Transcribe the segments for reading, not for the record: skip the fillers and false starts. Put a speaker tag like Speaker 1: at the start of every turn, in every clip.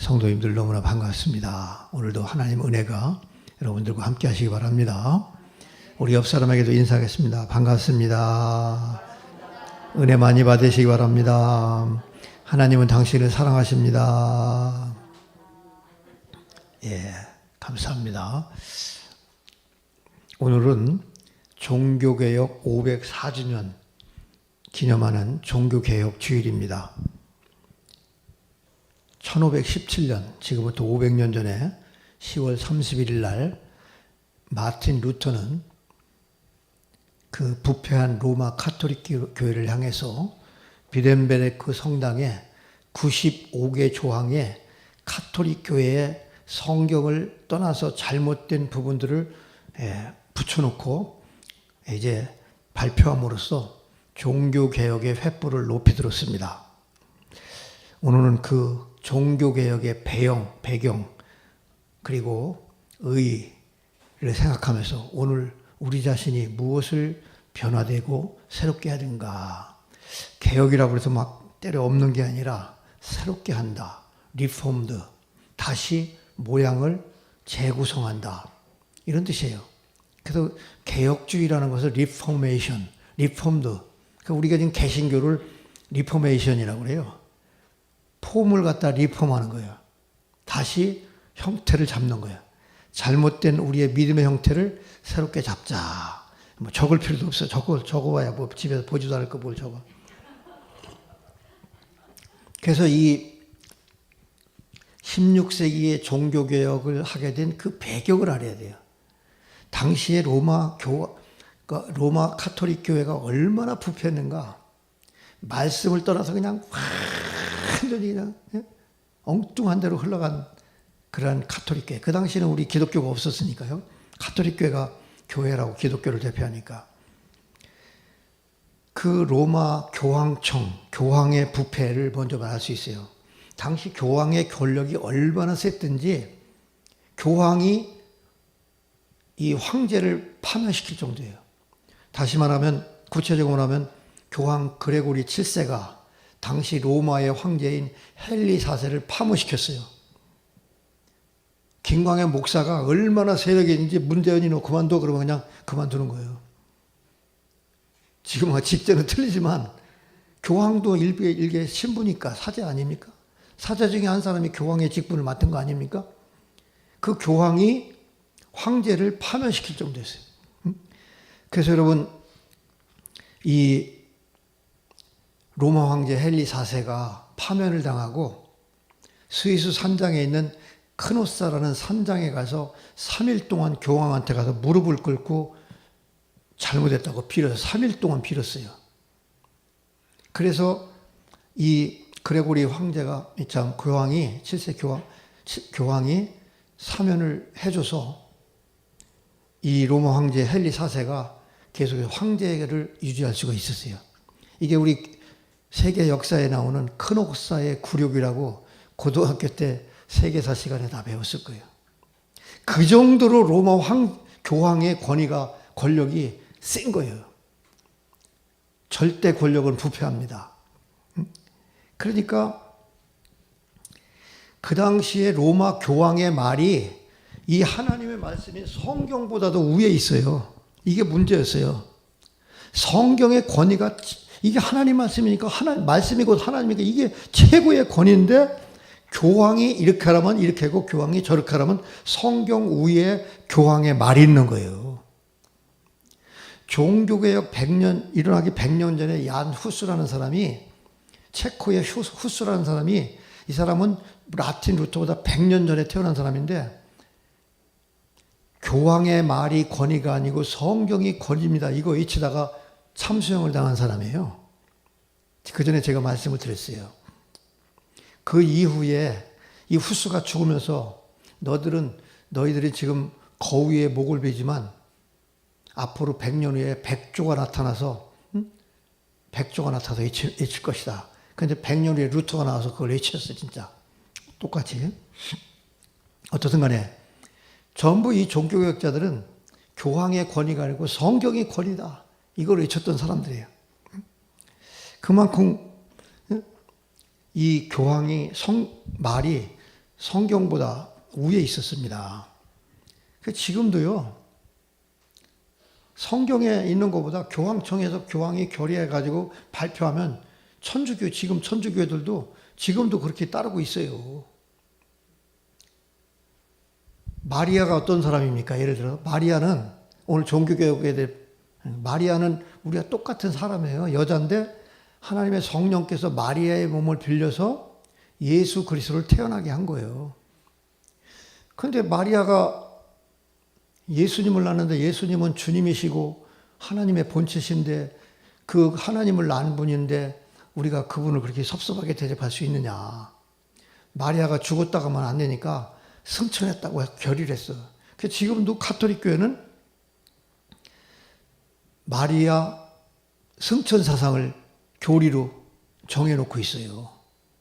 Speaker 1: 성도님들 너무나 반갑습니다. 오늘도 하나님 은혜가 여러분들과 함께 하시기 바랍니다. 우리 옆 사람에게도 인사하겠습니다. 반갑습니다. 은혜 많이 받으시기 바랍니다. 하나님은 당신을 사랑하십니다. 예, 감사합니다. 오늘은 종교개혁 504주년 기념하는 종교개혁 주일입니다. 1517년, 지금부터 500년 전에 10월 31일 날 마틴 루터는 그 부패한 로마 카톨릭 교회를 향해서 비덴베르크 성당에 95개 조항의 카톨릭 교회의 성경을 떠나서 잘못된 부분들을 붙여놓고 이제 발표함으로써 종교개혁의 횃불을 높이 들었습니다. 오늘은 그 종교개혁의 배경, 그리고 의의를 생각하면서 오늘 우리 자신이 무엇을 변화되고 새롭게 해야 되는가. 개혁이라고 해서 막 때려 엎는 게 아니라 새롭게 한다. 리폼드. 다시 모양을 재구성한다. 이런 뜻이에요. 그래서 개혁주의라는 것을 리포메이션, 리폼드. 그러니까 우리가 지금 개신교를 리포메이션이라고 그래요. 폼을 갖다 리폼하는 거예요. 다시 형태를 잡는 거예요. 잘못된 우리의 믿음의 형태를 새롭게 잡자. 뭐 적을 필요도 없어. 적어봐야 뭐 집에서 보지도 않을 거 뭘 적어. 그래서 이 16세기의 종교개혁을 하게 된 그 배경을 알아야 돼요. 당시에 로마 카톨릭 교회가 얼마나 부패했는가. 말씀을 떠나서 그냥 완전히 그냥 엉뚱한 대로 흘러간 그러한 카톨릭 교회. 그 당시에는 우리 기독교가 없었으니까요. 카톨릭 교회가 교회라고 기독교를 대표하니까. 그 로마 교황청, 교황의 부패를 먼저 말할 수 있어요. 당시 교황의 권력이 얼마나 셌든지 교황이 이 황제를 파면시킬 정도예요. 다시 말하면, 구체적으로 말하면 교황 그레고리 7세가 당시 로마의 황제인 헨리 4세를 파문시켰어요. 김광현 목사가 얼마나 세력이 있는지 문대현이 너 그만둬 그러면 그냥 그만두는 거예요. 지금 직제는 틀리지만 교황도 일개 신부니까 사제 아닙니까? 사제 중에 한 사람이 교황의 직분을 맡은 거 아닙니까? 그 교황이 황제를 파면시킬 정도였어요. 그래서 여러분, 이 로마 황제 헨리 4세가 파면을 당하고 스위스 산장에 있는 크노사라는 산장에 가서 3일 동안 교황한테 가서 무릎을 꿇고 잘못했다고 빌어서 3일 동안 빌었어요. 그래서 이 그레고리 황제가, 참 교황이, 7세 교황이 사면을 해줘서 이 로마 황제 헨리 4세가 계속 황제를 유지할 수가 있었어요. 이게 우리 세계 역사에 나오는 크노사의 굴욕이라고 고등학교 때 세계사 시간에 다 배웠을 거예요. 그 정도로 로마 교황의 권력이 센 거예요. 절대 권력은 부패합니다. 그러니까 그 당시에 로마 교황의 말이 이 하나님의 말씀이 성경보다도 위에 있어요. 이게 문제였어요. 성경의 권위가, 이게 하나님 말씀이니까, 말씀이 곧 하나님이니까 이게 최고의 권위인데, 교황이 이렇게 하라면 이렇게 하고 교황이 저렇게 하라면 성경 위에 교황의 말이 있는 거예요. 종교개혁 100년, 일어나기 100년 전에 얀 후스라는 사람이, 체코의 후스라는 사람이, 이 사람은 마틴 루터보다 100년 전에 태어난 사람인데, 교황의 말이 권위가 아니고 성경이 권위입니다. 이거 외치다가 참수형을 당한 사람이에요. 그 전에 제가 말씀을 드렸어요. 그 이후에 이 후스가 죽으면서 너희들이 지금 거위의 목을 베지만 앞으로 100년 후에 백조가 나타나서 외칠 것이다. 근데 100년 후에 루터가 나와서 그걸 외쳤어, 진짜. 똑같이. 어떻든 간에 전부 이 종교개혁자들은 교황의 권위가 아니고 성경의 권위다. 이걸 외쳤던 사람들이에요. 그만큼 이 교황이 말이 성경보다 위에 있었습니다. 지금도요, 성경에 있는 것보다 교황청에서 교황이 결의해가지고 발표하면 천주교, 지금 천주교들도 지금도 그렇게 따르고 있어요. 마리아가 어떤 사람입니까? 예를 들어, 마리아는 오늘 종교개혁에 대해, 마리아는 우리가 똑같은 사람이에요. 여자인데 하나님의 성령께서 마리아의 몸을 빌려서 예수 그리스도를 태어나게 한 거예요. 그런데 마리아가 예수님을 낳는데 예수님은 주님이시고 하나님의 본체신데 그 하나님을 낳은 분인데 우리가 그분을 그렇게 섭섭하게 대접할 수 있느냐. 마리아가 죽었다가 하면 안 되니까 승천했다고 결의를 했어. 그래서 지금도 가톨릭 교회는 마리아 승천 사상을 교리로 정해놓고 있어요.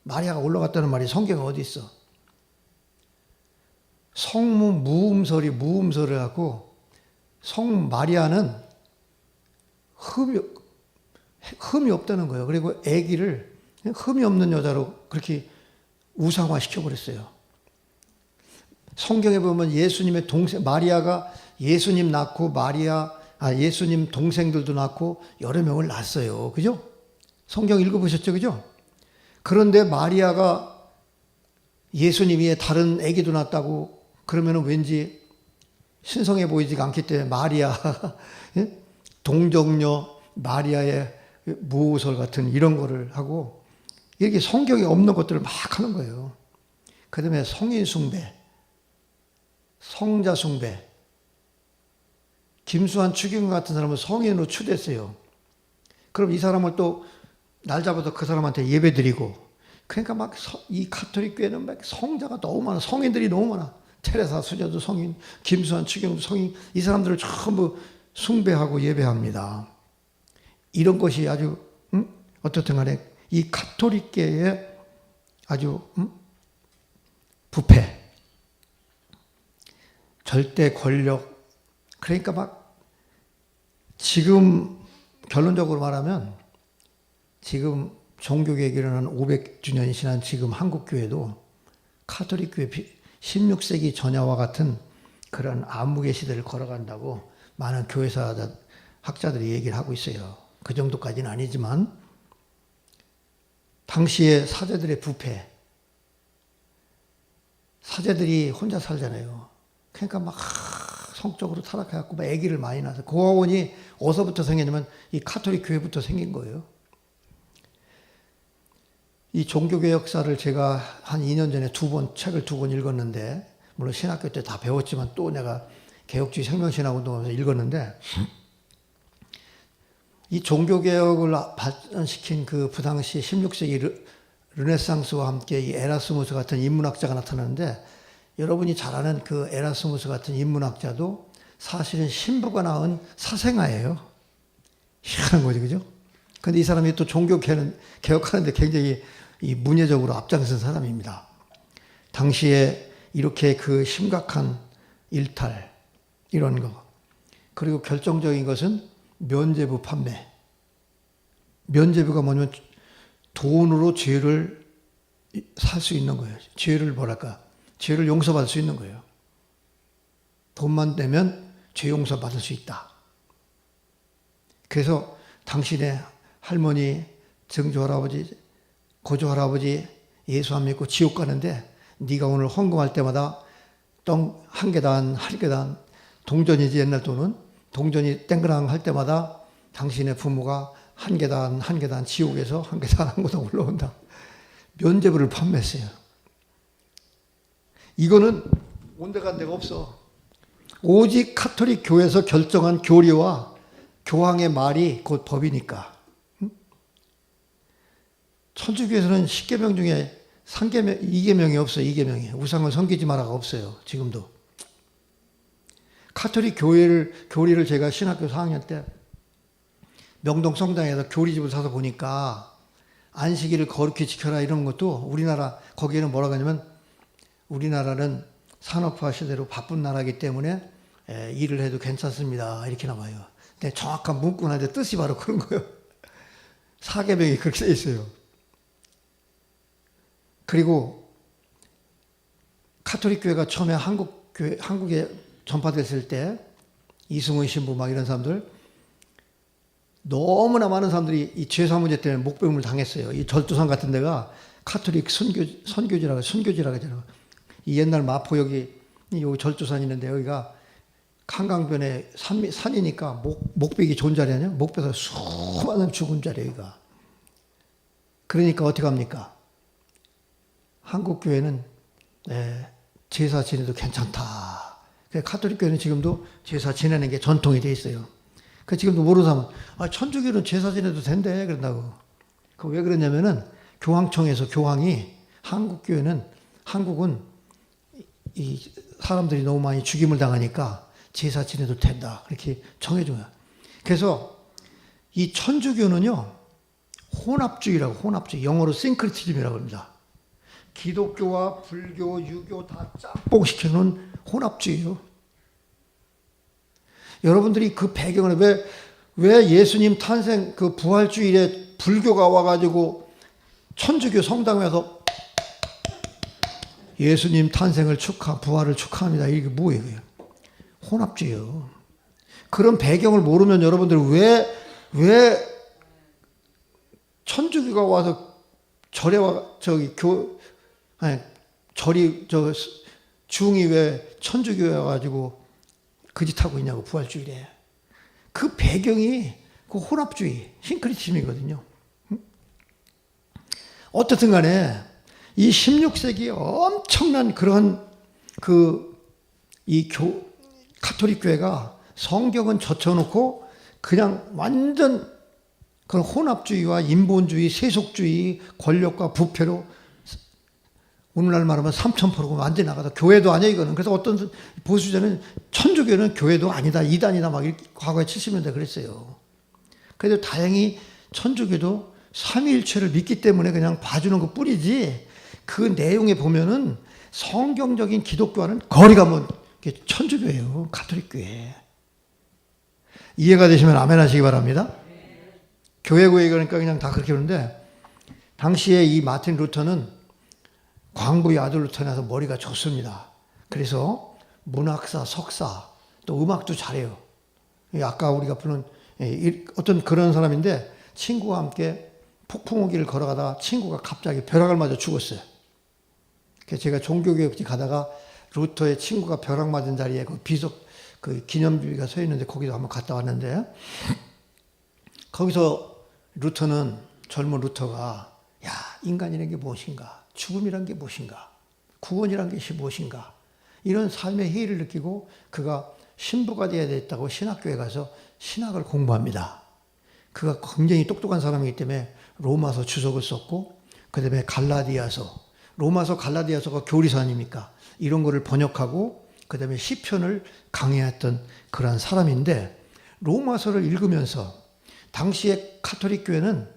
Speaker 1: 마리아가 올라갔다는 말이 성경에 어디 있어? 성무 무음설을 하고 성 마리아는 흠이 없다는 거예요. 그리고 아기를 흠이 없는 여자로 그렇게 우상화 시켜버렸어요. 성경에 보면 예수님의 동생 마리아가 예수님 낳고 예수님 동생들도 낳고 여러 명을 낳았어요. 그죠? 성경 읽어보셨죠? 그죠? 그런데 마리아가 예수님 위에 다른 아기도 낳았다고 그러면 왠지 신성해 보이지가 않기 때문에 마리아, 동정녀, 마리아의 무호설 같은 이런 거를 하고 이렇게 성경에 없는 것들을 막 하는 거예요. 그 다음에 성인 숭배, 성자 숭배, 김수환 추기경 같은 사람은 성인으로 추대했어요. 그럼 이 사람을 또 날 잡아서 그 사람한테 예배 드리고 그러니까 막 이 가톨릭 교회는 막 성자가 너무 많아. 성인들이 너무 많아. 테레사 수녀도 성인, 김수환 추기경도 성인, 이 사람들을 전부 숭배하고 예배합니다. 이런 것이 아주 어떻든 간에 이 가톨릭계의 아주 부패, 절대 권력, 그러니까 막 지금 결론적으로 말하면 지금 종교개혁이 일어난 500주년이 지난 지금 한국교회도 가톨릭 교회 16세기 전야와 같은 그런 암흑의 시대를 걸어간다고 많은 교회사 학자들이 얘기를 하고 있어요. 그 정도까지는 아니지만 당시에 사제들의 부패, 사제들이 혼자 살잖아요. 그러니까 막 성적으로 타락해갖고 막 아기를 많이 낳아서 고아원이 어디서부터 생겼냐면 이 가톨릭 교회부터 생긴 거예요. 이 종교개혁사를 제가 한 2년 전에 책을 2권 읽었는데 물론 신학교 때 다 배웠지만 또 내가 개혁주의 생명신학운동하면서 읽었는데 이 종교개혁을 발전시킨 그 당시 16세기 르네상스와 함께 이 에라스무스 같은 인문학자가 나타나는데 여러분이 잘 아는 그 에라스무스 같은 인문학자도 사실은 신부가 낳은 사생아예요. 희한한 거지, 그죠? 근데 이 사람이 또 종교 개혁하는데 굉장히 이 문예적으로 앞장선 사람입니다. 당시에 이렇게 그 심각한 일탈, 이런 거. 그리고 결정적인 것은 면죄부 판매. 면죄부가 뭐냐면 돈으로 죄를 살 수 있는 거예요. 죄를 죄를 용서받을 수 있는 거예요. 돈만 내면 죄 용서받을 수 있다. 그래서 당신의 할머니, 증조할아버지, 고조할아버지 예수 안 믿고 지옥 가는데 네가 오늘 헌금할 때마다 똥 한 계단, 한 계단, 동전이지 옛날 돈은 동전이 땡그랑 할 때마다 당신의 부모가 한 계단, 한 계단 지옥에서 한 계단 한 계단 올라온다. 면죄부를 판매했어요. 이거는 온데간데가 없어. 오직 가톨릭 교회에서 결정한 교리와 교황의 말이 곧 법이니까. 천주교에서는 10계명 중에 2계명이 없어요. 2계명이. 우상을 섬기지 마라가 없어요. 지금도. 가톨릭 교리를 제가 신학교 4학년 때 명동 성당에서 교리집을 사서 보니까 안식일을 거룩히 지켜라 이런 것도 우리나라 거기에는 뭐라고 하냐면 우리나라는 산업화 시대로 바쁜 나라이기 때문에 일을 해도 괜찮습니다. 이렇게 나와요. 근데 정확한 문구는데 뜻이 바로 그런 거예요. 4계명이 그렇게 돼 있어요. 그리고 카톨릭 교회가 처음에 한국에 전파됐을 때 이승훈 신부 막 이런 사람들 너무나 많은 사람들이 이 죄사 문제 때문에 목배움을 당했어요. 이 절두산 같은 데가 카톨릭 순교지라고 하잖아요. 이 옛날 마포 여기 절두산 있는데 여기가 한강변에 산이니까 목bek이 좋은 자리 아니야? 목배에서 수많은 죽은 자리 여기가. 그러니까 어떻게 합니까? 한국 교회는 제사 지내도 괜찮다. 카톨릭 교회는 지금도 제사 지내는 게 전통이 돼 있어요. 그 지금도 모르는 사람은 천주교는 제사 지내도 된대 그런다고. 그 왜 그러냐면은 교황청에서 교황이 한국은 이 사람들이 너무 많이 죽임을 당하니까 제사 지내도 된다 그렇게 정해줘요. 그래서 이 천주교는요 혼합주의라고 혼합주의 영어로 싱크리티즘이라고 합니다. 기독교와 불교, 유교 다 짬뽕시켜놓은 혼합주의요. 여러분들이 그 배경을 왜 예수님 탄생 그 부활주일에 불교가 와가지고 천주교 성당에 와서 예수님 탄생을 부활을 축하합니다. 이게 뭐예요? 혼합주의요. 그런 배경을 모르면 여러분들이 왜 천주교가 와서 절에 와 중이 왜 천주교에 와가지고 그 짓 하고 있냐고 부활주일에. 그 배경이 그 혼합주의, 싱크리티즘이거든요. 어떻든 간에 이 16세기 엄청난 그런 카톨릭 교회가 성경은 젖혀놓고 그냥 완전 그런 혼합주의와 인본주의, 세속주의, 권력과 부패로 오늘날 말하면 3000%가 완전히 나가다 교회도 아니야 이거는. 그래서 어떤 보수자는 천주교는 교회도 아니다, 이단이다 막 이렇게 과거에 70년대 그랬어요. 그래도 다행히 천주교도 삼위일체를 믿기 때문에 그냥 봐주는 것 뿐이지 그 내용에 보면은 성경적인 기독교와는 거리가 먼 천주교예요. 카톨릭 교회. 이해가 되시면 아멘 하시기 바랍니다. 교회 그러니까 그냥 다 그렇게 그러는데 당시에 이 마틴 루터는 광부의 아들 루터라서 머리가 좋습니다. 그래서 문학사, 석사, 또 음악도 잘해요. 아까 우리가 부른 어떤 그런 사람인데 친구와 함께 폭풍우기를 걸어가다가 친구가 갑자기 벼락을 맞아 죽었어요. 그래서 제가 종교교육지 가다가 루터의 친구가 벼락 맞은 자리에 그 비석 그 기념비가 서 있는데 거기도 한번 갔다 왔는데 거기서 젊은 루터가 인간이라는 게 무엇인가? 죽음이란 게 무엇인가? 구원이란 것이 무엇인가? 이런 삶의 희의를 느끼고 그가 신부가 되어야 되겠다고 신학교에 가서 신학을 공부합니다. 그가 굉장히 똑똑한 사람이기 때문에 로마서 주석을 썼고 그 다음에 로마서 갈라디아서가 교리서 아닙니까? 이런 거를 번역하고 그 다음에 시편을 강해했던 그런 사람인데 로마서를 읽으면서 당시에 카톨릭 교회는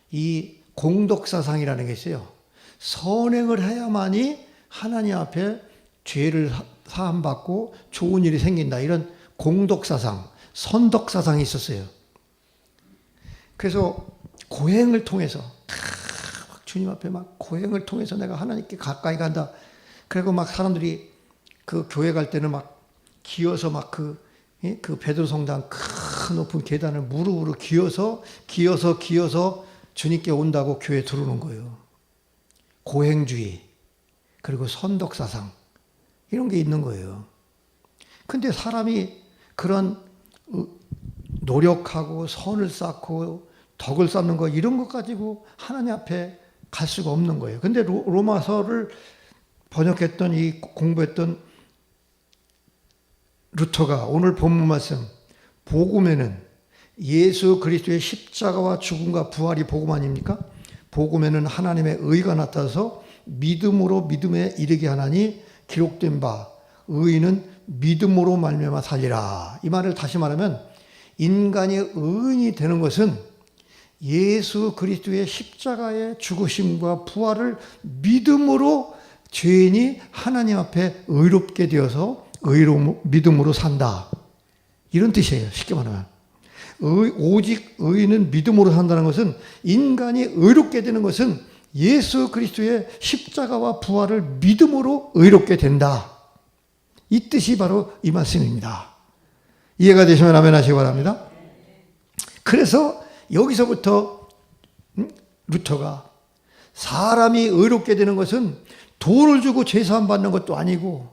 Speaker 1: 이 공덕사상이라는 게 있어요. 선행을 해야만이 하나님 앞에 죄를 사함받고 좋은 일이 생긴다. 이런 공덕사상, 선덕사상이 있었어요. 그래서 고행을 통해서 주님 앞에 막 고행을 통해서 내가 하나님께 가까이 간다. 그리고 막 사람들이 그 교회 갈 때는 막 기어서 막 그 베드로 성당 큰 높은 계단을 무릎으로 기어서 주님께 온다고 교회에 들어오는 거예요. 고행주의 그리고 선덕사상 이런 게 있는 거예요. 근데 사람이 그런 노력하고 선을 쌓고 덕을 쌓는 거 이런 것 가지고 하나님 앞에 갈 수가 없는 거예요. 근데 로마서를 번역했던 공부했던 루터가 오늘 본문 말씀 복음에는 예수 그리스도의 십자가와 죽음과 부활이 복음 아닙니까? 복음에는 하나님의 의가 나타나서 믿음으로 믿음에 이르게 하나니 기록된 바 의인은 믿음으로 말미암아 살리라. 이 말을 다시 말하면 인간이 의인이 되는 것은 예수 그리스도의 십자가의 죽으심과 부활을 믿음으로 죄인이 하나님 앞에 의롭게 되어서 믿음으로 산다. 이런 뜻이에요. 쉽게 말하면. 오직 의인은 믿음으로 산다는 것은 인간이 의롭게 되는 것은 예수 그리스도의 십자가와 부활을 믿음으로 의롭게 된다. 이 뜻이 바로 이 말씀입니다. 이해가 되시면 아멘 하시기 바랍니다. 그래서 여기서부터 루터가 사람이 의롭게 되는 것은 돈을 주고 죄사함 받는 것도 아니고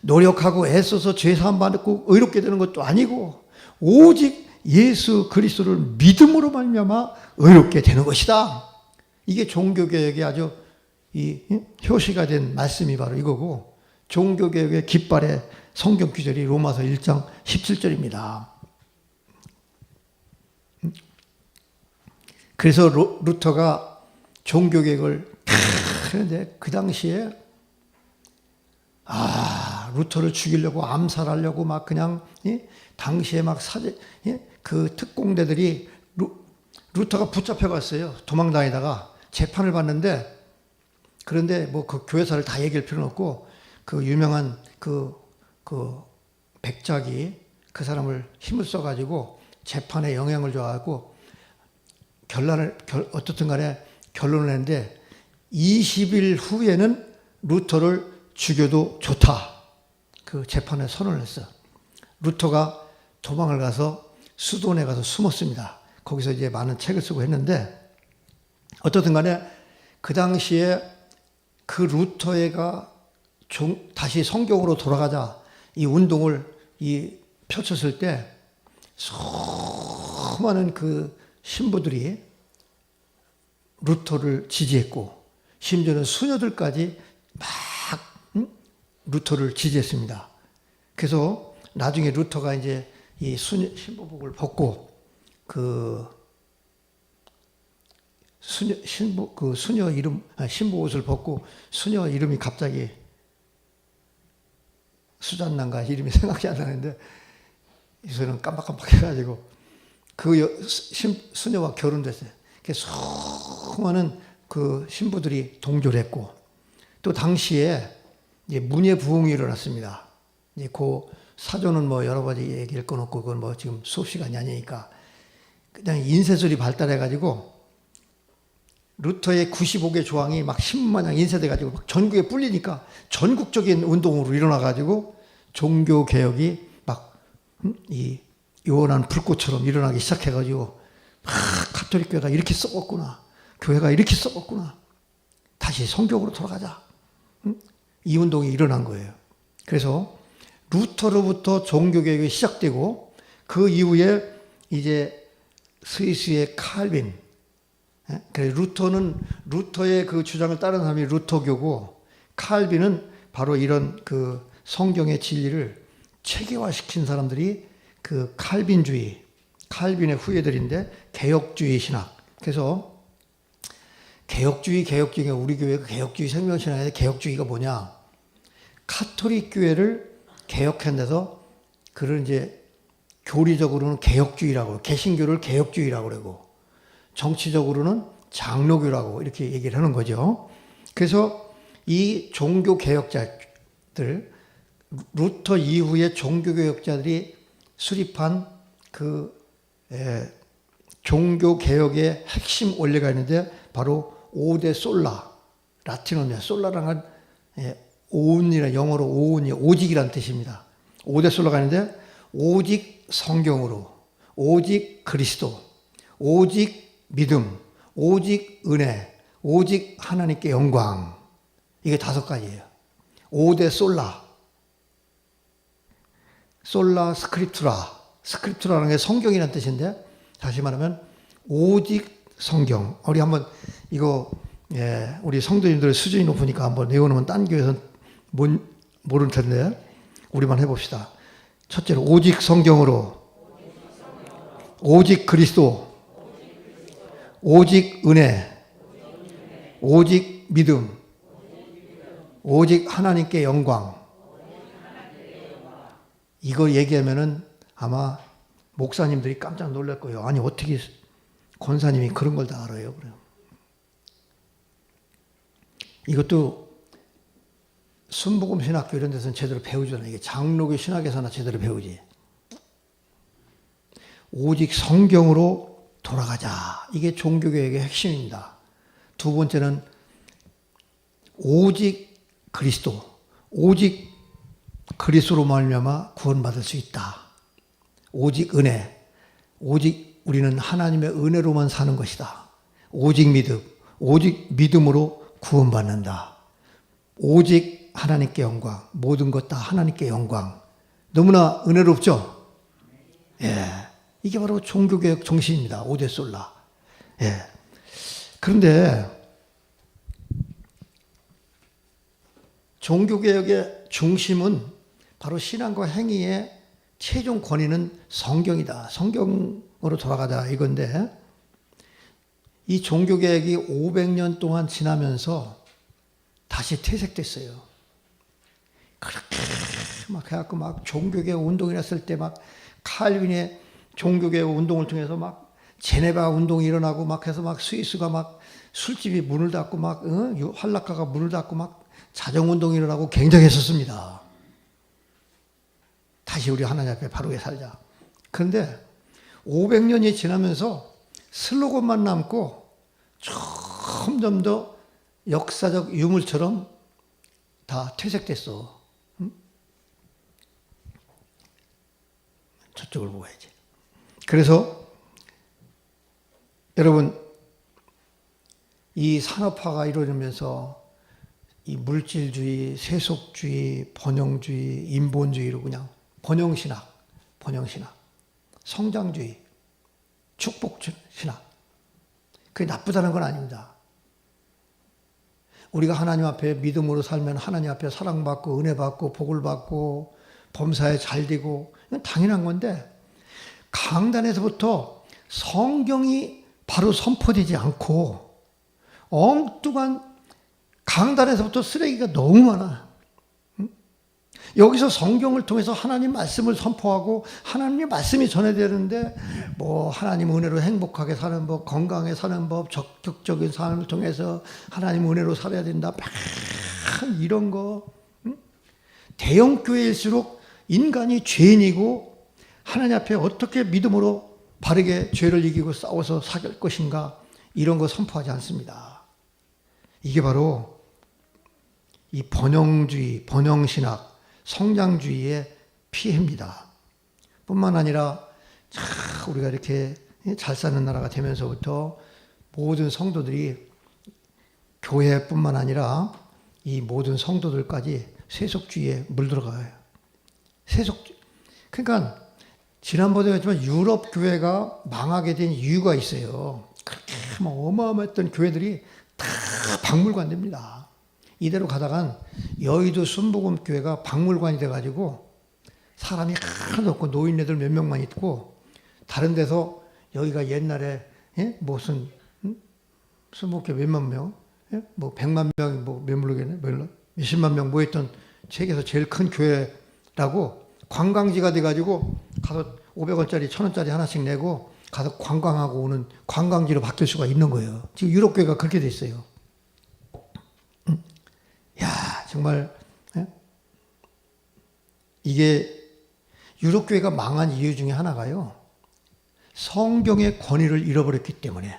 Speaker 1: 노력하고 애써서 죄사함 받고 의롭게 되는 것도 아니고 오직 예수 그리스도를 믿음으로 말미암아 의롭게 되는 것이다. 이게 종교개혁의 아주 효시가 된 말씀이 바로 이거고, 종교개혁의 깃발의 성경 구절이 로마서 1장 17절입니다. 그래서 루터가 종교개혁을 하는데 그 당시에 루터를 죽이려고 암살하려고 막 그냥 당시에 막 그 특공대들이 루터가 붙잡혀갔어요. 도망다니다가 재판을 받는데, 그런데 뭐 그 교회사를 다 얘기할 필요는 없고 그 유명한 그 백작이 그 사람을 힘을 써가지고 재판에 영향을 줘가지고 어떻든 간에 결론을 냈는데 20일 후에는 루터를 죽여도 좋다. 그 재판에 선언을 했어. 루터가 도망을 가서 수도원에 가서 숨었습니다. 거기서 이제 많은 책을 쓰고 했는데, 어떻든 간에 그 당시에 그 루터가 다시 성경으로 돌아가자 이 운동을 펼쳤을 때 수많은 그 신부들이 루터를 지지했고 심지어는 수녀들까지 막 루터를 지지했습니다. 그래서 나중에 루터가 이제 이 신부복을 벗고 수녀 이름, 신부 옷을 벗고 수녀 이름이 갑자기 수잔난가 이름이 생각이 안 나는데 이서는 깜빡깜빡 해가지고 그 수녀와 결혼됐어요. 수많은 그 신부들이 동조를 했고, 또 당시에 이제 문예 부흥이 일어났습니다. 이제 그 사조는 뭐 여러 가지 얘기할 건 없고 그건 뭐 지금 수업 시간이 아니니까 그냥 인쇄술이 발달해가지고 루터의 95개 조항이 막 신문마냥 인쇄돼가지고 막 전국에 뿔리니까 전국적인 운동으로 일어나가지고 종교 개혁이 막 이 요원한 불꽃처럼 일어나기 시작해가지고 가톨릭 교회가 이렇게 썩었구나, 교회가 이렇게 썩었구나, 다시 성경으로 돌아가자, 이 운동이 일어난 거예요. 그래서 루터로부터 종교 개혁이 시작되고 그 이후에 이제 스위스의 칼빈, 그래서 루터의 그 주장을 따르는 사람이 루터교고, 칼빈은 바로 이런 그 성경의 진리를 체계화시킨 사람들이 그 칼빈주의, 칼빈의 후예들인데 개혁주의 신학. 그래서 개혁주의가 우리 교회 개혁주의 생명신학의 개혁주의가 뭐냐? 카톨릭 교회를 개혁한 데서 그를 이제 교리적으로는 개혁주의라고, 개신교를 개혁주의라고 그러고, 정치적으로는 장로교라고 이렇게 얘기를 하는 거죠. 그래서 이 종교개혁자들, 루터 이후에 종교개혁자들이 수립한 그 종교개혁의 핵심 원리가 있는데 바로 5대 솔라, 라틴어입니다. 솔라라는 건 오운이라, 영어로 오운이 오직이라는 뜻입니다. 5대 솔라가 있는데 오직 성경으로, 오직 그리스도, 오직 믿음, 오직 은혜, 오직 하나님께 영광. 이게 5가지예요. 5대 솔라. 솔라 스크립투라. 스크립투라는 게 성경이라는 뜻인데, 다시 말하면 오직 성경. 우리 한번 이거 우리 성도님들 수준이 높으니까 한번 외워놓으면 딴 교회에서는 모를 텐데 우리만 해봅시다. 첫째로 오직 성경으로, 오직 그리스도, 오직 은혜, 오직 믿음, 오직 하나님께 영광. 이거 얘기하면은 아마 목사님들이 깜짝 놀랄 거예요. 아니 어떻게 권사님이 그런 걸 다 알아요? 그래요. 이것도 순복음 신학교 이런 데서는 제대로 배우잖아요. 이게 장로교 신학에서나 제대로 배우지. 오직 성경으로 돌아가자. 이게 종교개혁의 핵심입니다. 두 번째는 오직 그리스도, 오직 그리스도로 말미암아 구원받을 수 있다. 오직 은혜, 오직 우리는 하나님의 은혜로만 사는 것이다. 오직 믿음, 오직 믿음으로 구원받는다. 오직 하나님께 영광, 모든 것 다 하나님께 영광. 너무나 은혜롭죠? 예. 이게 바로 종교개혁 정신입니다. 오데솔라. 예. 그런데 종교개혁의 중심은 바로 신앙과 행위의 최종 권위는 성경이다. 성경으로 돌아가자 이건데, 이 종교개혁이 500년 동안 지나면서 다시 퇴색됐어요. 그렇게 막 해갖고 막 종교개혁 운동이 났을 때 막 칼빈의 종교개혁 운동을 통해서 막 제네바 운동이 일어나고 막 해서 막 스위스가 막 술집이 문을 닫고 막 환락가가 문을 닫고 막 자정운동이 일어나고 굉장했었습니다. 다시 우리 하나님 앞에 바르게 살자. 그런데 500년이 지나면서 슬로건만 남고 점점 더 역사적 유물처럼 다 퇴색됐어. 응? 저쪽을 보아야지. 그래서 여러분, 이 산업화가 이루어지면서 이 물질주의, 세속주의, 번영주의, 인본주의로 그냥 번영신학, 성장주의, 축복신학. 그게 나쁘다는 건 아닙니다. 우리가 하나님 앞에 믿음으로 살면 하나님 앞에 사랑받고 은혜받고 복을 받고 범사에 잘 되고, 이건 당연한 건데, 강단에서부터 성경이 바로 선포되지 않고 엉뚱한 강단에서부터 쓰레기가 너무 많아. 여기서 성경을 통해서 하나님 말씀을 선포하고 하나님의 말씀이 전해되는데, 뭐 하나님 은혜로 행복하게 사는 법, 건강하게 사는 법, 적극적인 삶을 통해서 하나님 은혜로 살아야 된다, 막 이런 거. 대형 교회일수록 인간이 죄인이고 하나님 앞에 어떻게 믿음으로 바르게 죄를 이기고 싸워서 살 것인가, 이런 거 선포하지 않습니다. 이게 바로 이 번영주의, 번영신학, 성장주의의 피해입니다. 뿐만 아니라 우리가 이렇게 잘 사는 나라가 되면서부터 모든 성도들이, 교회뿐만 아니라 이 모든 성도들까지 세속주의에 물들어가요. 그러니까 지난번에 했지만 유럽 교회가 망하게 된 이유가 있어요. 그렇게 어마어마했던 교회들이 다 박물관 됩니다. 이대로 가다간 여의도 순복음 교회가 박물관이 돼가지고 사람이 하나도 없고 노인네들 몇 명만 있고, 다른 데서 여기가 옛날에 무슨 순복음 교회 몇만 명, 뭐 100만 명이 뭐 모르겠네, 몇십만 명 모였던 세계에서 제일 큰 교회라고 관광지가 돼가지고 가서 500원짜리 1000원짜리 하나씩 내고 가서 관광하고 오는 관광지로 바뀔 수가 있는 거예요. 지금 유럽 교회가 그렇게 돼 있어요. 야, 정말 이게 유럽 교회가 망한 이유 중에 하나가요, 성경의 권위를 잃어버렸기 때문에.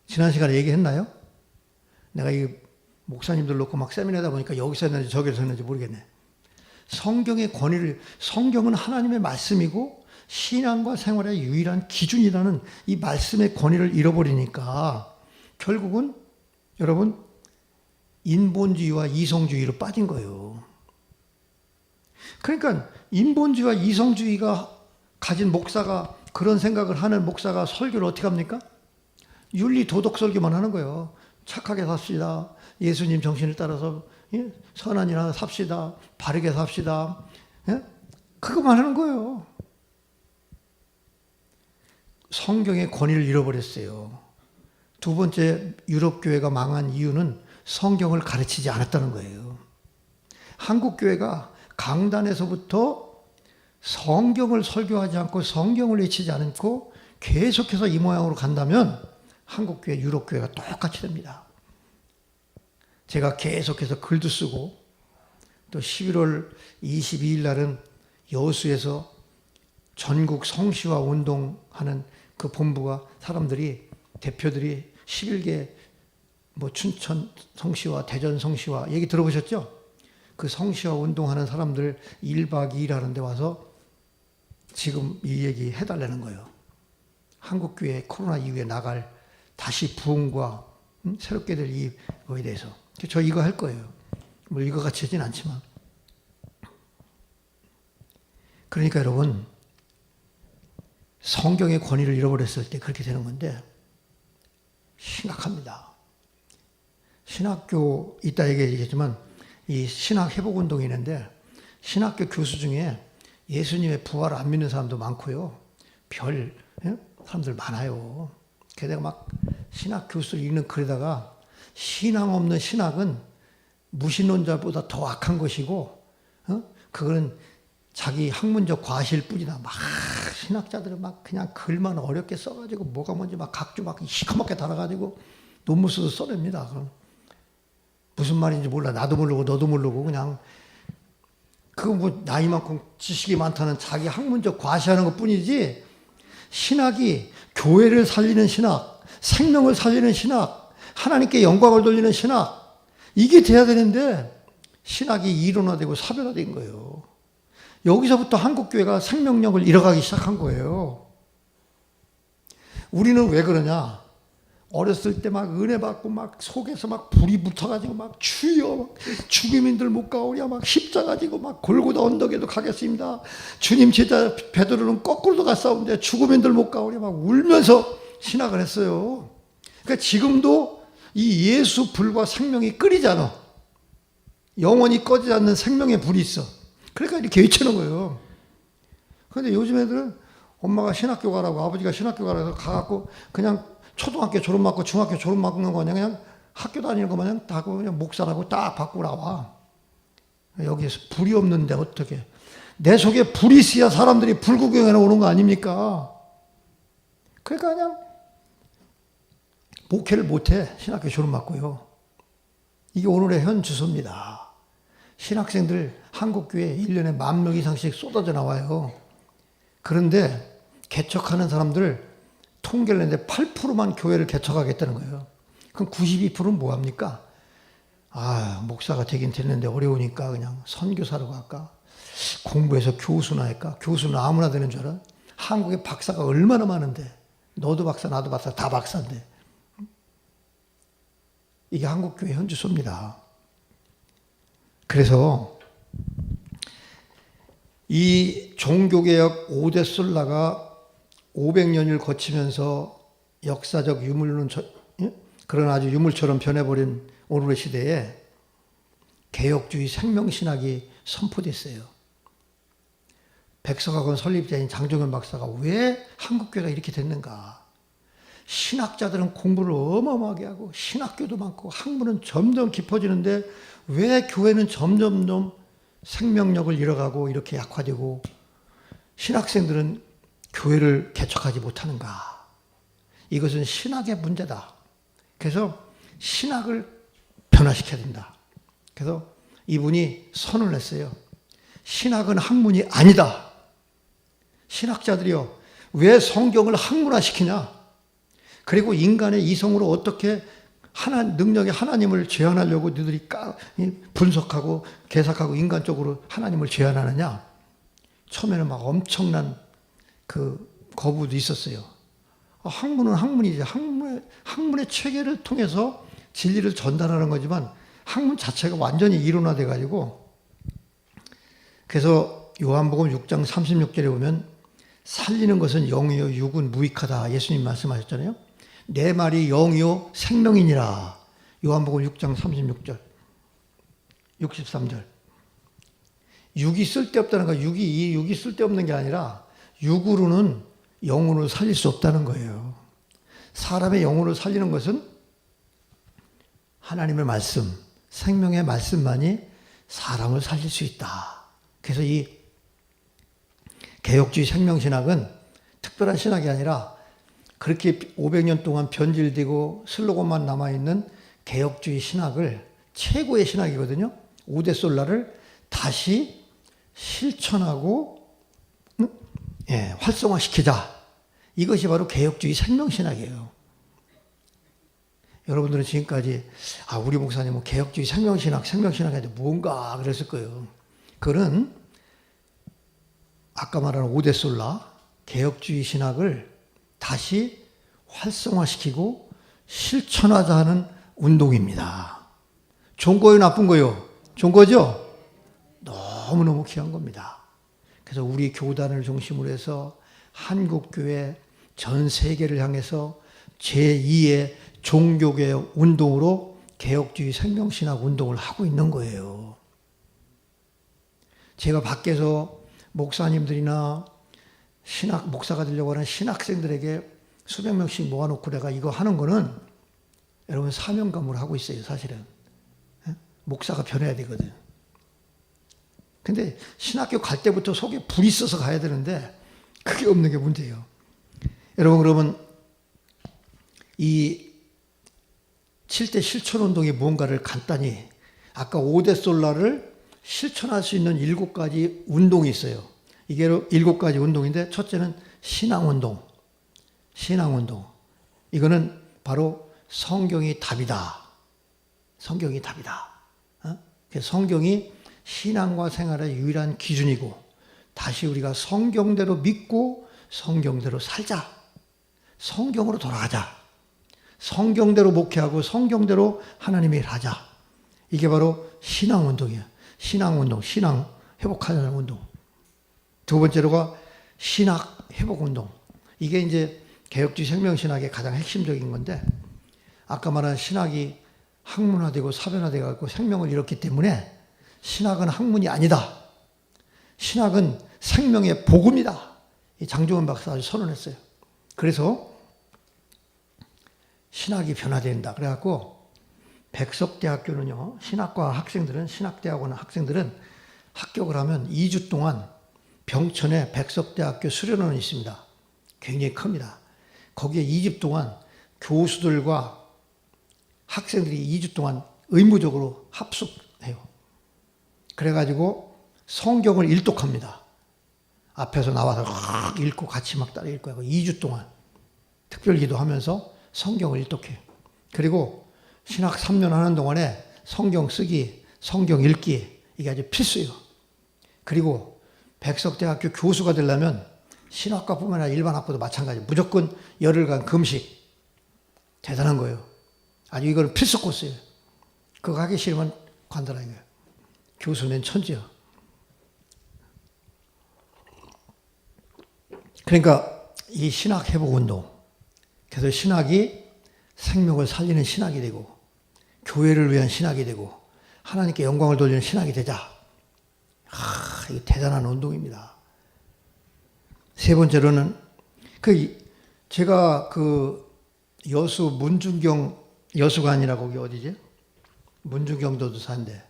Speaker 1: 지난 시간에 얘기했나요? 내가 이 목사님들 놓고 막 세미나다 보니까 여기서 했는지 저기서 했는지 모르겠네. 성경의 권위를, 성경은 하나님의 말씀이고 신앙과 생활의 유일한 기준이라는 이 말씀의 권위를 잃어버리니까 결국은 여러분 인본주의와 이성주의로 빠진 거예요. 그러니까 인본주의와 이성주의가 가진 목사가, 그런 생각을 하는 목사가 설교를 어떻게 합니까? 윤리 도덕 설교만 하는 거예요. 착하게 삽시다. 예수님 정신을 따라서 선한 일 하나 삽시다. 바르게 삽시다. 그거만 하는 거예요. 성경의 권위를 잃어버렸어요. 두 번째, 유럽 교회가 망한 이유는 성경을 가르치지 않았다는 거예요. 한국 교회가 강단에서부터 성경을 설교하지 않고 성경을 외치지 않고 계속해서 이 모양으로 간다면 한국 교회, 유럽 교회가 똑같이 됩니다. 제가 계속해서 글도 쓰고, 또 11월 22일 날은 여수에서 전국 성시화 운동하는 그 본부가, 사람들이, 대표들이 11개 뭐 춘천 성시와 대전 성시와 얘기 들어보셨죠? 그 성시와 운동하는 사람들 1박 2일 하는데 와서 지금 이 얘기 해달라는 거예요. 한국교회 코로나 이후에 나갈 다시 부흥과 새롭게 될 이거에 대해서. 저 이거 할 거예요. 뭐 이거 같이 하진 않지만. 그러니까 여러분, 성경의 권위를 잃어버렸을 때 그렇게 되는 건데 심각합니다. 신학교 이따 얘기했지만 이 신학 회복 운동이 있는데 신학교 교수 중에 예수님의 부활을 안 믿는 사람도 많고요. 사람들 많아요. 게다가 막 신학 교수를 읽는 글에다가 신앙 없는 신학은 무신론자보다 더 악한 것이고, 그거는 자기 학문적 과실 뿐이다. 막 신학자들은 막 그냥 글만 어렵게 써가지고 뭐가 뭔지 막 각주 막 시커멓게 달아가지고 논문 써서 써냅니다. 그럼 무슨 말인지 몰라. 나도 모르고 너도 모르고 그냥 그거 뭐 나이만큼 지식이 많다는 자기 학문적 과시하는 것 뿐이지 신학이 교회를 살리는 신학, 생명을 살리는 신학, 하나님께 영광을 돌리는 신학 이게 돼야 되는데 신학이 이론화되고 사변화된 거예요. 여기서부터 한국교회가 생명력을 잃어가기 시작한 거예요. 우리는 왜 그러냐? 어렸을 때 막 은혜 받고 막 속에서 막 불이 붙어가지고 막 주여 죽음인들 못 가오랴 막 십자가 지고 막 골고다 언덕에도 가겠습니다. 주님 제자 베드로는 거꾸로도 갔사온데 죽음인들 못 가오랴 막 울면서 신학을 했어요. 그러니까 지금도 이 예수 불과 생명이 끓이잖아. 영원히 꺼지지 않는 생명의 불이 있어. 그러니까 이렇게 외치는 거예요. 그런데 요즘 애들은 엄마가 신학교 가라고 아버지가 신학교 가라고 가갖고 그냥 초등학교 졸업 맞고 중학교 졸업 맞는 거 그냥 학교 다니는 거 마냥 다 그냥 목사라고 딱 받고 나와. 여기에서 불이 없는데 어떻게. 내 속에 불이 있어야 사람들이 불구경에 오는 거 아닙니까? 그러니까 그냥 목회를 못해. 신학교 졸업 맞고요. 이게 오늘의 현 주소입니다. 신학생들 한국교회에 1년에 10,000명 이상씩 쏟아져 나와요. 그런데 개척하는 사람들 통계를 냈는데 8%만 교회를 개척하겠다는 거예요. 그럼 92%는 뭐합니까? 목사가 되긴 됐는데 어려우니까 그냥 선교사로 갈까? 공부해서 교수나 할까? 교수는 아무나 되는 줄 알아? 한국에 박사가 얼마나 많은데 너도 박사 나도 박사 다 박사인데 이게 한국교회 현주소입니다. 그래서 이 종교개혁 5대 솔라가 500년을 거치면서 역사적 유물론, 그런 아주 유물처럼 변해버린 오늘의 시대에 개혁주의 생명신학이 선포됐어요. 백석학원 설립자인 장종현 박사가 왜 한국교회가 이렇게 됐는가? 신학자들은 공부를 어마어마하게 하고 신학교도 많고 학문은 점점 깊어지는데 왜 교회는 점점 생명력을 잃어가고 이렇게 약화되고 신학생들은 교회를 개척하지 못하는가? 이것은 신학의 문제다. 그래서 신학을 변화시켜야 된다. 그래서 이분이 선언을 했어요. 신학은 학문이 아니다. 신학자들이요. 왜 성경을 학문화시키냐? 그리고 인간의 이성으로 어떻게 능력의 하나님을 제한하려고 너희들이 분석하고 개삭하고 인간적으로 하나님을 제한하느냐? 처음에는 막 엄청난 거부도 있었어요. 학문은 학문이지. 학문의 체계를 통해서 진리를 전달하는 거지만 학문 자체가 완전히 이론화돼 가지고 그래서 요한복음 6장 36절에 보면 살리는 것은 영이요 육은 무익하다. 예수님 말씀하셨잖아요. 내 말이 영이요 생명이니라. 요한복음 6장 36절 63절 육이 쓸데없다는 거. 육이 쓸데없는 게 아니라 육으로는 영혼을 살릴 수 없다는 거예요. 사람의 영혼을 살리는 것은 하나님의 말씀, 생명의 말씀만이 사람을 살릴 수 있다. 그래서 이 개혁주의 생명신학은 특별한 신학이 아니라 그렇게 500년 동안 변질되고 슬로건만 남아있는 개혁주의 신학을 최고의 신학이거든요. 5대 솔라를 다시 실천하고 활성화시키자. 이것이 바로 개혁주의 생명신학이에요. 여러분들은 지금까지 우리 목사님은 개혁주의 생명신학인데 뭔가 그랬을 거예요. 그거는 아까 말한 오데솔라 개혁주의 신학을 다시 활성화시키고 실천하자 하는 운동입니다. 좋은 거예요, 나쁜 거예요? 좋은 거죠? 너무너무 귀한 겁니다. 그래서 우리 교단을 중심으로 해서 한국교회 전 세계를 향해서 제2의 종교개혁 운동으로 개혁주의 생명신학 운동을 하고 있는 거예요. 제가 밖에서 목사님들이나 목사가 되려고 하는 신학생들에게 수백 명씩 모아놓고 내가 이거 하는 거는 여러분 사명감으로 하고 있어요, 사실은. 목사가 변해야 되거든. 근데 신학교 갈 때부터 속에 불이 있어서 가야 되는데 그게 없는 게 문제예요. 여러분 그러면 이 7대 실천운동이 무언가를 간단히 아까 5대 솔라를 실천할 수 있는 7가지 운동이 있어요. 이게 7가지 운동인데 첫째는 신앙운동. 이거는 바로 성경이 답이다. 성경이 답이다. 성경이 신앙과 생활의 유일한 기준이고 다시 우리가 성경대로 믿고 성경대로 살자. 성경으로 돌아가자. 성경대로 목회하고 성경대로 하나님의 일 하자. 이게 바로 신앙운동이에요. 신앙운동, 신앙 회복하자는 운동. 두 번째로가 신학 회복운동. 이게 이제 개혁주의 생명신학의 가장 핵심적인 건데 아까 말한 신학이 학문화되고 사변화되고 생명을 잃었기 때문에 신학은 학문이 아니다. 신학은 생명의 복음이다. 이 장종원 박사가 선언했어요. 그래서 신학이 변화된다. 그래갖고 백석대학교는요. 신학대학원 학생들은 합격을 하면 2주 동안 병천에 백석대학교 수련원이 있습니다. 굉장히 큽니다. 거기에 2주 동안 교수들과 학생들이 2주 동안 의무적으로 합숙해요. 그래가지고 성경을 일독합니다. 앞에서 나와서 읽고 같이 막 따라 읽고 하고 2주 동안 특별기도 하면서 성경을 일독해요. 그리고 신학 3년 하는 동안에 성경 쓰기, 성경 읽기 이게 아주 필수예요. 그리고 백석대학교 교수가 되려면 신학과뿐만 아니라 일반 학부도 마찬가지. 무조건 열흘간 금식. 대단한 거예요. 아주 이거는 필수 코스예요. 그거 하기 싫으면 관둬라 이거예요. 교수는 천지야. 그러니까 이 신학 회복 운동. 그래서 신학이 생명을 살리는 신학이 되고 교회를 위한 신학이 되고 하나님께 영광을 돌리는 신학이 되자. 이거 대단한 운동입니다. 세 번째로는 제가 여수 문중경 여수관이라고 거기 어디지? 문중경도도 산데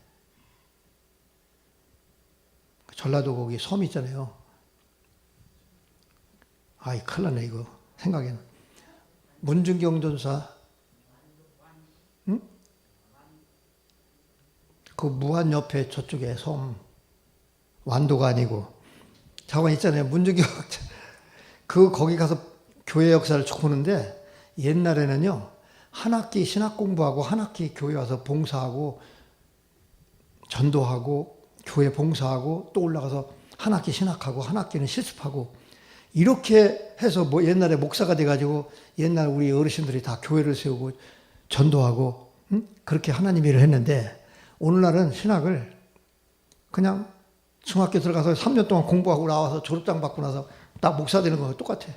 Speaker 1: 전라도 거기 섬 있잖아요. 큰일 났네 이거 생각에는. 문중경도사 응? 그 무안 옆에 저쪽에 섬 완도가 아니고 자관 있잖아요. 문중경 거기 가서 교회 역사를 쭉 보는데 옛날에는요 한 학기 신학 공부하고 한 학기 교회 와서 봉사하고 전도하고 교회 봉사하고 또 올라가서 한 학기 신학하고 한 학기는 실습하고 이렇게 해서 옛날에 목사가 돼가지고 옛날 우리 어르신들이 다 교회를 세우고 전도하고 그렇게 하나님 일을 했는데 오늘날은 신학을 그냥 중학교 들어가서 3년 동안 공부하고 나와서 졸업장 받고 나서 딱 목사 되는 거랑 똑같아요.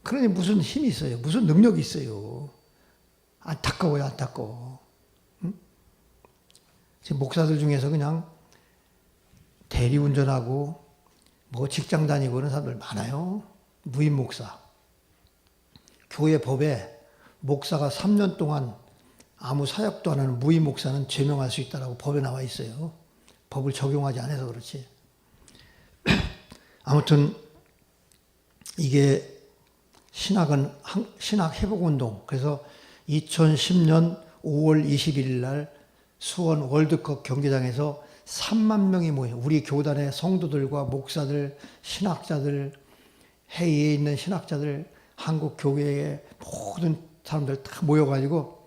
Speaker 1: 그러니 무슨 힘이 있어요? 무슨 능력이 있어요? 안타까워요, 안타까워. 지금 목사들 중에서 그냥 대리운전하고 직장 다니고 그런 사람들 많아요. 무임 목사. 교회 법에 목사가 3년 동안 아무 사역도 안 하는 무임 목사는 제명할 수 있다고 법에 나와 있어요. 법을 적용하지 않아서 그렇지. 아무튼 이게 신학은 신학 회복운동. 그래서 2010년 5월 21일 날 수원 월드컵 경기장에서 3만 명이 모여 우리 교단의 성도들과 목사들, 신학자들, 해외에 있는 신학자들, 한국 교회의 모든 사람들 다 모여가지고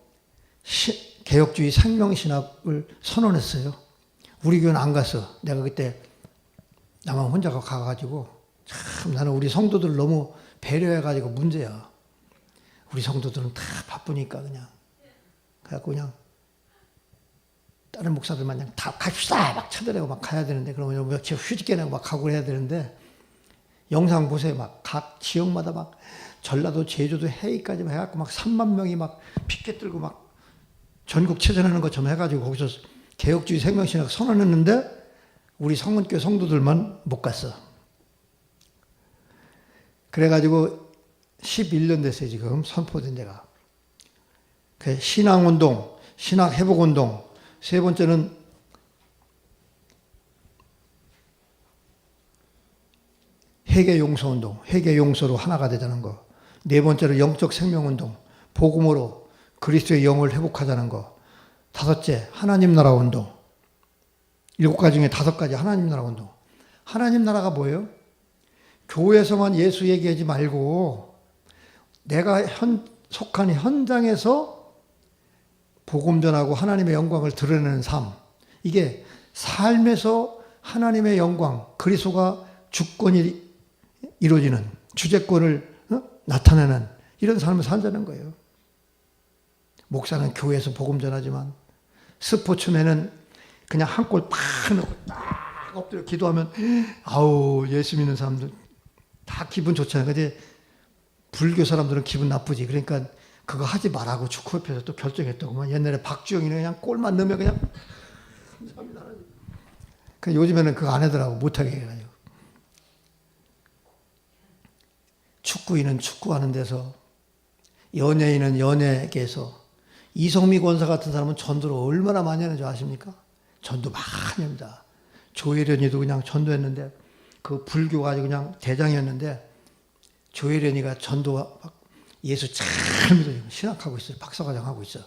Speaker 1: 개혁주의 생명신학을 선언했어요. 우리 교회는 안 갔어. 내가 그때 나만 혼자 가가지고 참 나는 우리 성도들 너무 배려해가지고 문제야. 우리 성도들은 다 바쁘니까 그냥 그래갖고 그냥 다른 목사들만 그냥 다 갑시다 막 쳐들어고 막 가야 되는데 그러면 며칠 휴직 내고 막 가고 해야 되는데 영상 보세요. 막 각 지역마다 막 전라도 제주도 해외까지 막 해갖고 막 3만 명이 막 피켓 들고 막 전국 체전하는 것처럼 해가지고 거기서 개혁주의 생명신학 선언했는데 우리 성은교회 성도들만 못 갔어. 그래가지고 11년 됐어요 지금 선포된 데가. 신앙운동, 신학회복운동, 세 번째는 회개용서운동, 회개용서로 하나가 되자는 거. 네 번째로 영적 생명운동, 복음으로 그리스도의 영을 회복하자는 거. 다섯째, 하나님 나라 운동. 7가지 중에 5가지 하나님 나라 운동. 하나님 나라가 뭐예요? 교회에서만 예수 얘기하지 말고 내가 속한 현장에서 복음 전하고 하나님의 영광을 드러내는 삶. 이게 삶에서 하나님의 영광, 그리스도가 주권이 이루어지는 주재권을 나타내는 이런 삶을 산다는 거예요. 목사는 교회에서 복음 전하지만 스포츠맨은 그냥 한 골 팍 넣고 딱 엎드려 기도하면 아우 예수 믿는 사람들 다 기분 좋잖아요. 근데 불교 사람들은 기분 나쁘지. 그러니까 그거 하지 말라고 축구협회에서 또 결정했다고만. 옛날에 박주영이는 그냥 골만 넣으면 그냥 요즘에는 그거 안 하더라고. 못하게 해가지고. 축구인은 축구하는 데서, 연예인은 연예계에서, 이성미 권사 같은 사람은 전도를 얼마나 많이 하는지 아십니까? 전도 많이 합니다. 조혜련이도 그냥 전도했는데 그 불교가 아주 그냥 대장이었는데 조혜련이가 전도 예수 잘 믿어요. 신학하고 있어요. 박사과정 하고 있어.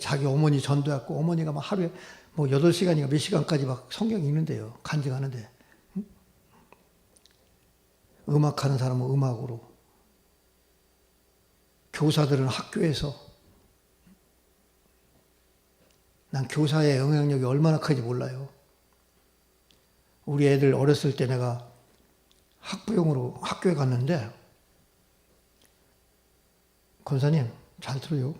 Speaker 1: 자기 어머니 전도했고 어머니가 막 하루에 뭐 8시간인가 몇 시간까지 막 성경 읽는데요. 간증하는데. 음악하는 사람은 음악으로. 교사들은 학교에서. 난 교사의 영향력이 얼마나 큰지 몰라요. 우리 애들 어렸을 때 내가 학부형으로 학교에 갔는데 권사님 잘 들어요.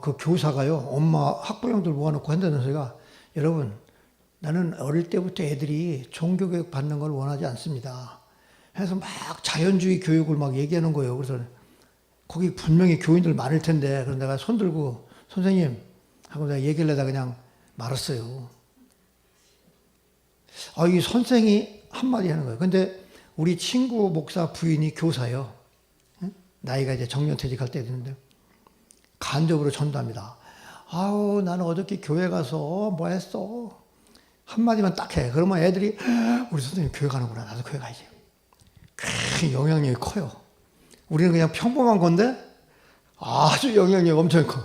Speaker 1: 그 교사가요 엄마 학부형들 모아놓고 한다는 소리가 여러분 나는 어릴 때부터 애들이 종교교육 받는 걸 원하지 않습니다. 해서 막 자연주의 교육을 막 얘기하는 거예요. 그래서 거기 분명히 교인들 많을 텐데 그래서 내가 손 들고 선생님 하고 내가 얘기를 하다가 그냥 말았어요. 이 선생이 한마디 하는 거예요. 근데 우리 친구 목사 부인이 교사예요. 나이가 이제 정년퇴직할 때 됐는데 간접으로 전도합니다. 아우 나는 어저께 교회 가서 뭐 했어. 한마디만 딱 해. 그러면 애들이 우리 선생님 교회 가는구나. 나도 교회 가야지. 그 영향력이 커요. 우리는 그냥 평범한 건데 아주 영향력이 엄청 커.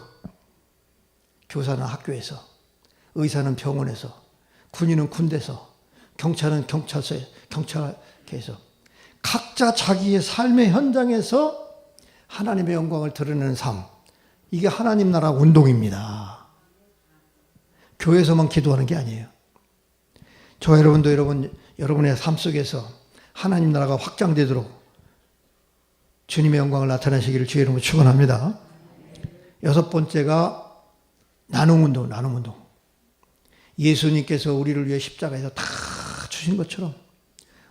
Speaker 1: 교사는 학교에서, 의사는 병원에서, 군인은 군대에서, 경찰은 경찰계에서 각자 자기의 삶의 현장에서 하나님의 영광을 드러내는 삶. 이게 하나님 나라 운동입니다. 교회에서만 기도하는 게 아니에요. 저 여러분도 여러분의 삶 속에서 하나님 나라가 확장되도록 주님의 영광을 나타내시기를 주의 이름으로 축원합니다. 6번째가 나눔운동. 예수님께서 우리를 위해 십자가에서 다 주신 것처럼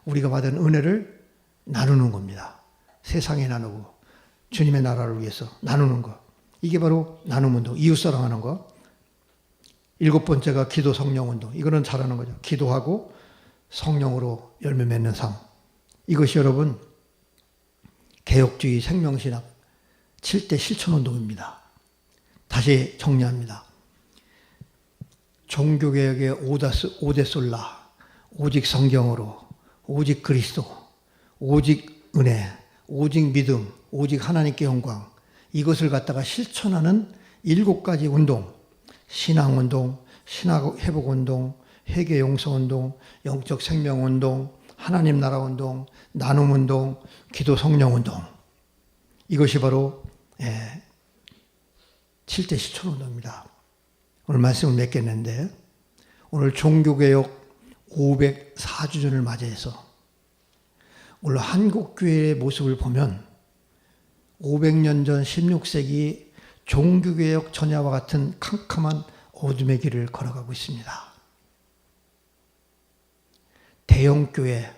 Speaker 1: 우리가 받은 은혜를 나누는 겁니다. 세상에 나누고 주님의 나라를 위해서 나누는 것. 이게 바로 나눔운동, 이웃사랑하는 것. 7번째가 기도 성령운동. 이거는 잘하는 거죠. 기도하고 성령으로 열매 맺는 삶. 이것이 여러분 개혁주의 생명신학 7대 실천운동입니다. 다시 정리합니다. 종교개혁의 5대 솔라, 오직 성경으로, 오직 그리스도, 오직 은혜, 오직 믿음, 오직 하나님께 영광, 이것을 갖다가 실천하는 7가지 운동, 신앙운동, 신학회복운동, 회개용서운동, 영적 생명운동, 하나님 나라운동, 나눔운동, 기도 성령운동. 이것이 바로 7대 실천운동입니다. 오늘 말씀을 맺겠는데 오늘 종교개혁 504주년을 맞이해서 오늘 한국교회의 모습을 보면 500년 전 16세기 종교개혁 전야와 같은 캄캄한 어둠의 길을 걸어가고 있습니다. 대형교회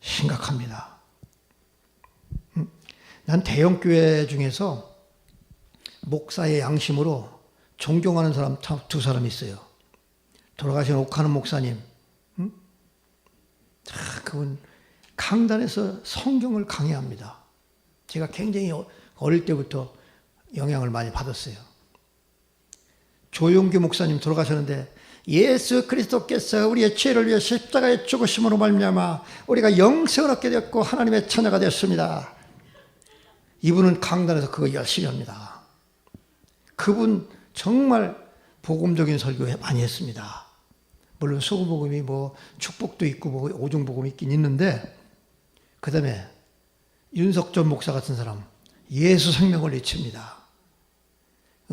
Speaker 1: 심각합니다. 난 대형교회 중에서 목사의 양심으로 존경하는 사람 두 사람이 있어요. 돌아가신 옥하는 목사님. 그분 강단에서 성경을 강의합니다. 제가 굉장히 어릴 때부터 영향을 많이 받았어요. 조용규 목사님 돌아가셨는데 예수 그리스도께서 우리의 죄를 위해 십자가에 죽으심으로 말미암아 우리가 영생을 얻게 되었고 하나님의 자녀가 되었습니다. 이분은 강단에서 그거 열심히 합니다. 그분 정말 복음적인 설교 많이 했습니다. 물론 소금복음이 뭐 축복도 있고 뭐 오중복음이 있긴 있는데, 그 다음에 윤석전 목사 같은 사람 예수 생명을 외칩니다.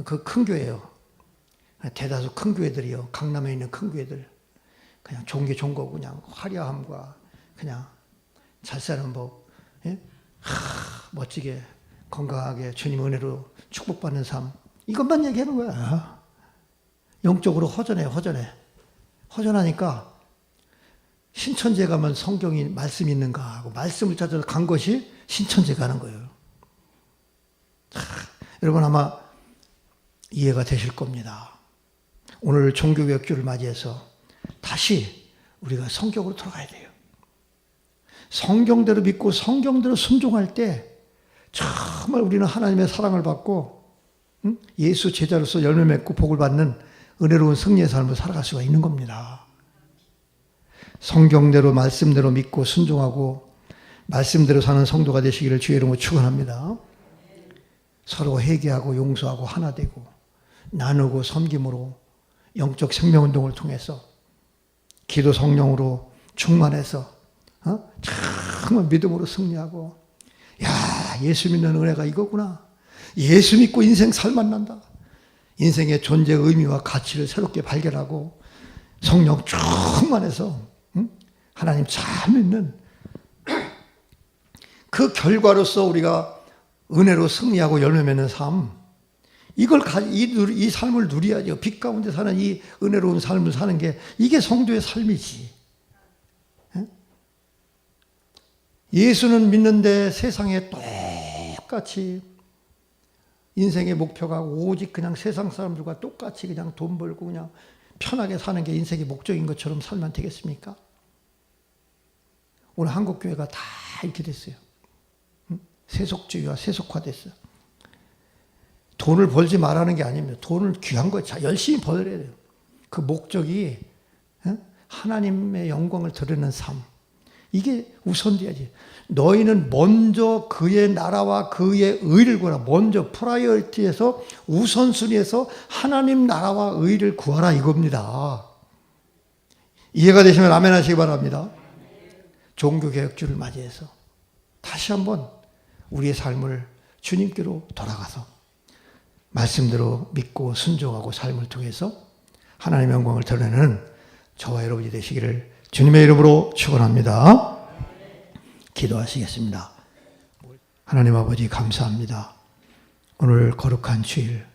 Speaker 1: 그 큰 교회예요. 대다수 큰 교회들이요. 강남에 있는 큰 교회들 그냥 종교 종거고 그냥 화려함과 그냥 잘 사는 법, 멋지게 건강하게 주님 은혜로 축복받는 삶, 이것만 얘기하는 거야. 영적으로 허전하니까 신천지에 가면 성경이 말씀이 있는가 하고 말씀을 찾아서 간 것이 신천지에 가는 거예요. 여러분 아마 이해가 되실 겁니다. 오늘 종교개혁주를 맞이해서 다시 우리가 성경으로 돌아가야 돼요. 성경대로 믿고 성경대로 순종할 때 정말 우리는 하나님의 사랑을 받고 예수 제자로서 열매 맺고 복을 받는 은혜로운 승리의 삶을 살아갈 수가 있는 겁니다. 성경대로 말씀대로 믿고 순종하고 말씀대로 사는 성도가 되시기를 주의 이름으로 축원합니다. 서로 회개하고 용서하고 하나 되고 나누고 섬김으로 영적 생명운동을 통해서 기도 성령으로 충만해서 정말 믿음으로 승리하고, 야, 예수 믿는 은혜가 이거구나. 예수 믿고 인생 살맛난다. 인생의 존재 의미와 가치를 새롭게 발견하고 성령 충만해서 하나님 잘 믿는 그 결과로서 우리가 은혜로 승리하고 열매 맺는 삶, 이 삶을 누려야죠. 빛 가운데 사는 이 은혜로운 삶을 사는 게 이게 성도의 삶이지. 예수는 믿는데 세상에 똑같이 인생의 목표가 오직 그냥 세상 사람들과 똑같이 그냥 돈 벌고 그냥 편하게 사는 게 인생의 목적인 것처럼 살면 되겠습니까? 오늘 한국교회가 다 이렇게 됐어요. 세속주의와 세속화됐어요. 돈을 벌지 말라는 게 아닙니다. 돈을 귀한 거 열심히 벌어야 돼요. 그 목적이 하나님의 영광을 드리는 삶. 이게 우선돼야지. 너희는 먼저 그의 나라와 그의 의를 구하라. 먼저 프라이어리티에서 우선순위에서 하나님 나라와 의를 구하라 이겁니다. 이해가 되시면 아멘 하시기 바랍니다. 종교개혁주를 맞이해서 다시 한번 우리의 삶을 주님께로 돌아가서 말씀대로 믿고 순종하고 삶을 통해서 하나님의 영광을 드러내는 저와 여러분이 되시기를 주님의 이름으로 축원합니다. 기도하시겠습니다. 하나님 아버지 감사합니다. 오늘 거룩한 주일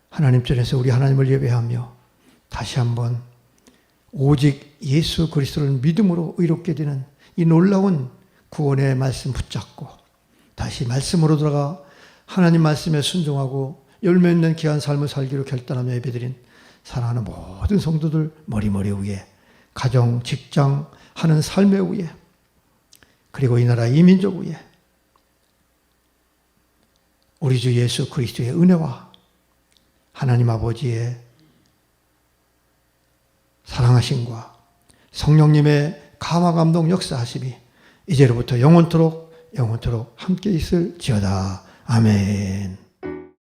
Speaker 1: 하나님 전에서 우리 하나님을 예배하며 다시 한번 오직 예수 그리스도를 믿음으로 의롭게 되는 이 놀라운 구원의 말씀 붙잡고 다시 말씀으로 돌아가 하나님 말씀에 순종하고 열매 있는 귀한 삶을 살기로 결단하며 예배드린 사랑하는 모든 성도들 머리머리 위에 가정, 직장 하는 삶의 위에 그리고 이 나라 이 민족 위에 우리 주 예수 그리스도의 은혜와 하나님 아버지의 사랑하심과 성령님의 감화 감동 역사하심이 이제로부터 영원토록 함께 있을지어다. 아멘.